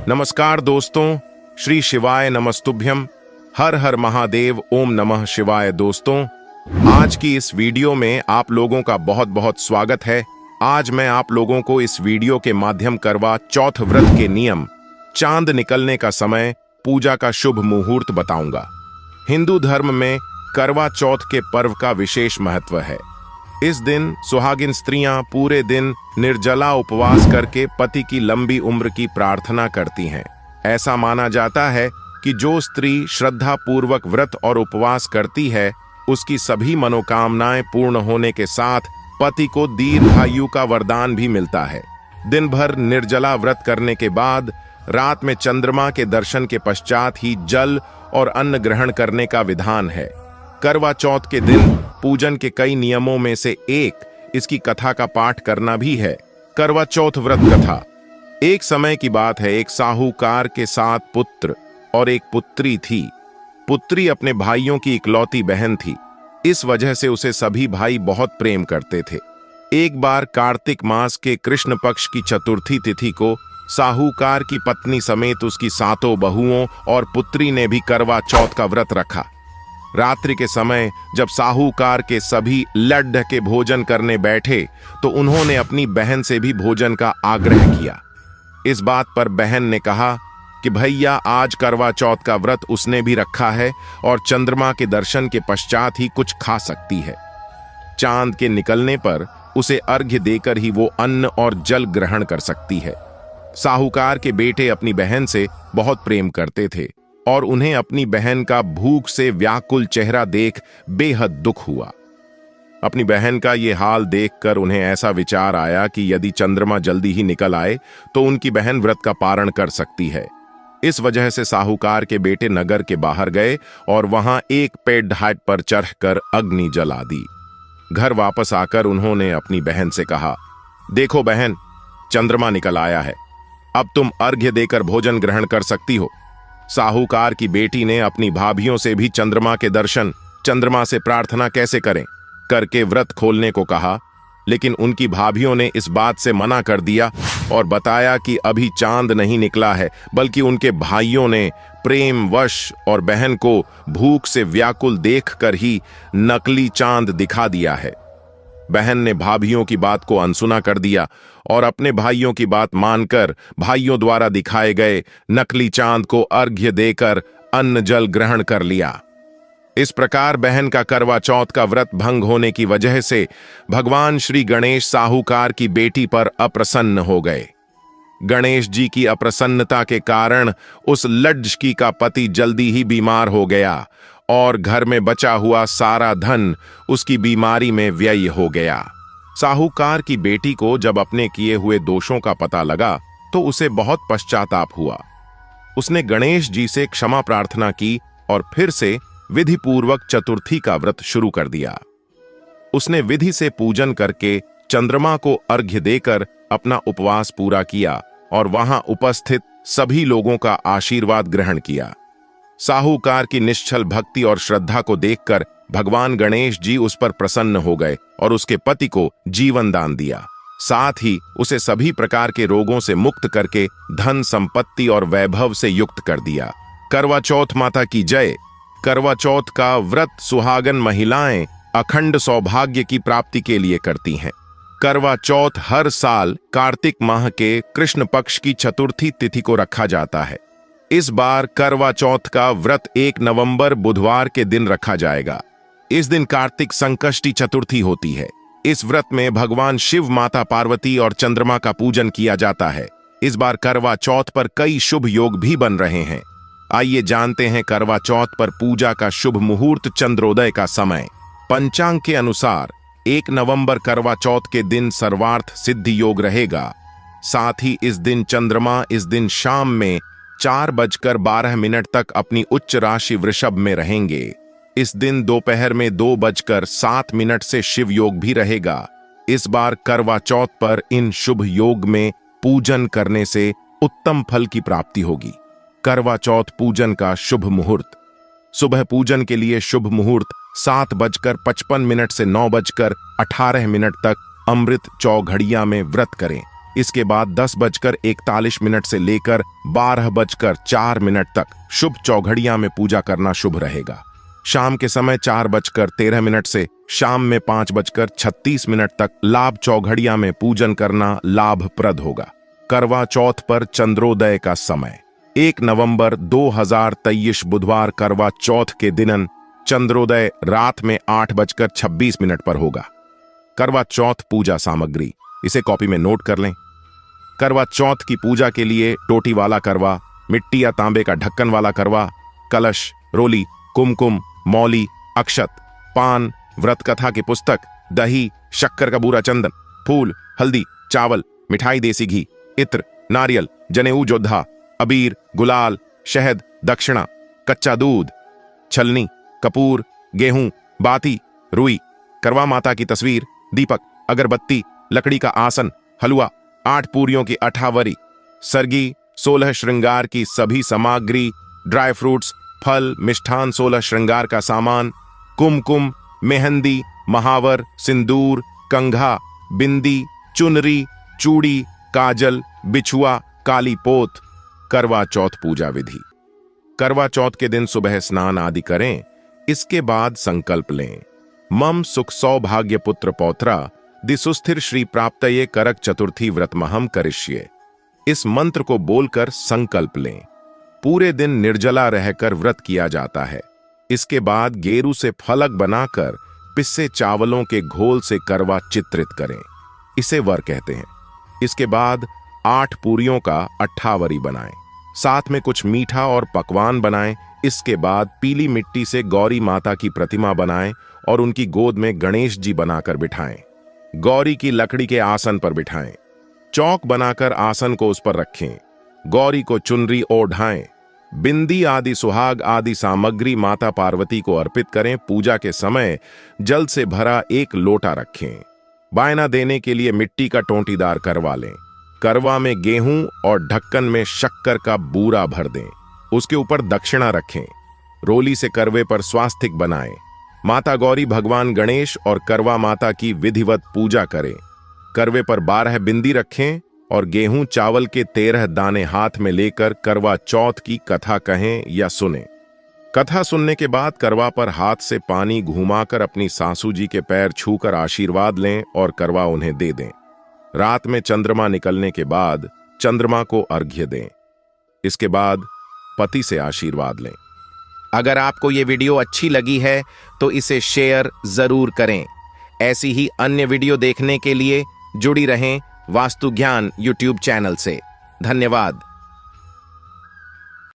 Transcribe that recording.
नमस्कार दोस्तों, श्री शिवाय नमस्तुभ्यम। हर हर महादेव, ओम नमः शिवाय। दोस्तों, आज की इस वीडियो में आप लोगों का बहुत बहुत स्वागत है। आज मैं आप लोगों को इस वीडियो के माध्यम करवा चौथ व्रत के नियम, चांद निकलने का समय, पूजा का शुभ मुहूर्त बताऊंगा। हिंदू धर्म में करवा चौथ के पर्व का विशेष महत्व है। इस दिन सुहागिन स्त्रियां पूरे दिन निर्जला उपवास करके पति की लंबी उम्र की प्रार्थना करती हैं। ऐसा माना जाता है कि जो स्त्री श्रद्धा पूर्वक व्रत और उपवास करती है, उसकी सभी मनोकामनाएं पूर्ण होने के साथ पति को दीर्घायु का वरदान भी मिलता है। दिन भर निर्जला व्रत करने के बाद रात में चंद्रमा के दर्शन के पश्चात ही जल और अन्न ग्रहण करने का विधान है। करवा चौथ के दिन पूजन के कई नियमों में से एक इसकी कथा का पाठ करना भी है। करवा चौथ व्रत कथा। एक समय की बात है, एक साहूकार के 7 पुत्र और एक पुत्री थी। पुत्री अपने भाइयों की इकलौती बहन थी। इस वजह से उसे सभी भाई बहुत प्रेम करते थे। एक बार कार्तिक मास के कृष्ण पक्ष की चतुर्थी तिथि को साहूकार की पत्नी समेत उसकी 7 बहुओं और पुत्री ने भी करवा चौथ का व्रत रखा। रात्रि के समय जब साहूकार के सभी लड्ढ के भोजन करने बैठे तो उन्होंने अपनी बहन से भी भोजन का आग्रह किया। इस बात पर बहन ने कहा कि भैया, आज करवा चौथ का व्रत उसने भी रखा है और चंद्रमा के दर्शन के पश्चात ही कुछ खा सकती है। चांद के निकलने पर उसे अर्घ्य देकर ही वो अन्न और जल ग्रहण कर सकती है। साहूकार के बेटे अपनी बहन से बहुत प्रेम करते थे और उन्हें अपनी बहन का भूख से व्याकुल चेहरा देख बेहद दुख हुआ। अपनी बहन का ये हाल देखकर उन्हें ऐसा विचार आया कि यदि चंद्रमा जल्दी ही निकल आए तो उनकी बहन व्रत का पारण कर सकती है। इस वजह से साहूकार के बेटे नगर के बाहर गए और वहां एक पेड़ ढाट पर चढ़कर अग्नि जला दी। घर वापस आकर उन्होंने अपनी बहन से कहा, देखो बहन, चंद्रमा निकल आया है, अब तुम अर्घ्य देकर भोजन ग्रहण कर सकती हो। साहूकार की बेटी ने अपनी भाभियों से भी चंद्रमा के दर्शन, चंद्रमा से प्रार्थना कैसे करें करके व्रत खोलने को कहा, लेकिन उनकी भाभियों ने इस बात से मना कर दिया और बताया कि अभी चांद नहीं निकला है, बल्कि उनके भाइयों ने प्रेम वश और बहन को भूख से व्याकुल देखकर ही नकली चांद दिखा दिया है। बहन ने भाभियों की बात को अनसुना कर दिया और अपने भाइयों की बात मानकर भाइयों द्वारा दिखाए गए नकली चांद को अर्घ्य देकर अन्न जल ग्रहण कर लिया। इस प्रकार बहन का करवा चौथ का व्रत भंग होने की वजह से भगवान श्री गणेश साहूकार की बेटी पर अप्रसन्न हो गए। गणेश जी की अप्रसन्नता के कारण उस लड्ढकी का पति जल्दी ही बीमार हो गया और घर में बचा हुआ सारा धन उसकी बीमारी में व्यय हो गया। साहूकार की बेटी को जब अपने किए हुए दोषों का पता लगा तो उसे बहुत पश्चाताप हुआ। उसने गणेश जी से क्षमा प्रार्थना की और फिर से विधि पूर्वक चतुर्थी का व्रत शुरू कर दिया। उसने विधि से पूजन करके चंद्रमा को अर्घ्य देकर अपना उपवास पूरा किया और वहां उपस्थित सभी लोगों का आशीर्वाद ग्रहण किया। साहूकार की निश्चल भक्ति और श्रद्धा को देखकर भगवान गणेश जी उस पर प्रसन्न हो गए और उसके पति को जीवन दान दिया। साथ ही उसे सभी प्रकार के रोगों से मुक्त करके धन संपत्ति और वैभव से युक्त कर दिया। करवा चौथ माता की जय। करवा चौथ का व्रत सुहागन महिलाएं अखंड सौभाग्य की प्राप्ति के लिए करती हैं। करवा चौथ हर साल कार्तिक माह के कृष्ण पक्ष की चतुर्थी तिथि को रखा जाता है। इस बार करवा चौथ का व्रत 1 नवंबर बुधवार के दिन रखा जाएगा। इस दिन कार्तिक संकष्टी चतुर्थी होती है। इस व्रत में भगवान शिव, माता पार्वती और चंद्रमा का पूजन किया जाता है। इस बार करवा चौथ पर कई शुभ योग भी बन रहे हैं। आइए जानते हैं करवा चौथ पर पूजा का शुभ मुहूर्त, चंद्रोदय का समय। पंचांग के अनुसार 1 नवंबर करवा चौथ के दिन सर्वार्थ सिद्धि योग रहेगा। साथ ही इस दिन चंद्रमा इस दिन शाम में 4:12 तक अपनी उच्च राशि वृषभ में रहेंगे। इस दिन दोपहर में 2:07 से शिव योग भी रहेगा। इस बार करवा चौथ पर इन शुभ योग में पूजन करने से उत्तम फल की प्राप्ति होगी। करवा चौथ पूजन का शुभ मुहूर्त। सुबह पूजन के लिए शुभ मुहूर्त 7:55 से 9:18 तक अमृत चौघड़िया में व्रत करें। इसके बाद 10:41 से लेकर 12:04 तक शुभ चौघड़िया में पूजा करना शुभ रहेगा। शाम के समय 4:13 से शाम में 5:36 तक लाभ चौघड़िया में पूजन करना लाभप्रद होगा। करवा चौथ पर चंद्रोदय का समय 1 नवंबर 2023 बुधवार करवा चौथ के दिनन चंद्रोदय रात में 8:26 पर होगा। करवा चौथ पूजा सामग्री, इसे कॉपी में नोट कर लें। करवा चौथ की पूजा के लिए टोटी वाला करवा, मिट्टी या तांबे का ढक्कन वाला करवा, कलश, रोली, कुमकुम, मौली, अक्षत, पान, व्रत कथा की पुस्तक, दही, शक्कर का बूरा, चंदन, फूल, हल्दी, चावल, मिठाई, देसी घी, इत्र, नारियल, जनेऊ जोधा, अबीर, गुलाल, शहद, दक्षिणा, कच्चा दूध, छलनी, कपूर, गेहूं, बाती, रुई, करवा माता की तस्वीर, दीपक, अगरबत्ती, लकड़ी का आसन, हलवा, 8 पूरियों की अठावरी, सरगी, 16 श्रृंगार की सभी सामग्री, ड्राई फ्रूट्स, फल, मिष्ठान, 16 श्रृंगार का सामान, कुमकुम, मेहंदी, महावर, सिंदूर, कंघा, बिंदी, चुनरी, चूड़ी, काजल, बिछुआ, काली पोत। करवा चौथ पूजा विधि। करवा चौथ के दिन सुबह स्नान आदि करें, इसके बाद संकल्प लें। मम सुख सौभाग्य पुत्र पौत्रा दिसुस्थिर श्री प्राप्तये करक चतुर्थी व्रतमहम करिष्ये। इस मंत्र को बोलकर संकल्प लें। पूरे दिन निर्जला रहकर व्रत किया जाता है। इसके बाद गेरू से फलक बनाकर पिस्से चावलों के घोल से करवा चित्रित करें, इसे वर कहते हैं। इसके बाद 8 पूरियों का अट्ठावरी बनाएं, साथ में कुछ मीठा और पकवान बनाएं। इसके बाद पीली मिट्टी से गौरी माता की प्रतिमा बनाएं और उनकी गोद में गणेश जी बनाकर बिठाएं। गौरी की लकड़ी के आसन पर बिठाएं। चौक बनाकर आसन को उस पर रखें। गौरी को चुनरी ओढ़ाएं। बिंदी आदि सुहाग आदि सामग्री माता पार्वती को अर्पित करें। पूजा के समय जल से भरा एक लोटा रखें। बायना देने के लिए मिट्टी का टोंटीदार करवा लें। करवा में गेहूं और ढक्कन में शक्कर का बूरा भर दें। उसके ऊपर दक्षिणा रखें। रोली से करवे पर स्वास्तिक बनाएं। माता गौरी, भगवान गणेश और करवा माता की विधिवत पूजा करें। करवे पर 12 बिंदी रखें और गेहूं चावल के 13 दाने हाथ में लेकर करवा चौथ की कथा कहें या सुनें। कथा सुनने के बाद करवा पर हाथ से पानी घुमाकर अपनी सासू जी के पैर छूकर आशीर्वाद लें और करवा उन्हें दे दें। रात में चंद्रमा निकलने के बाद चंद्रमा को अर्घ्य दें। इसके बाद पति से आशीर्वाद लें। अगर आपको ये वीडियो अच्छी लगी है तो इसे शेयर जरूर करें। ऐसी ही अन्य वीडियो देखने के लिए जुड़ी रहें वास्तु ज्ञान यूट्यूब चैनल से। धन्यवाद।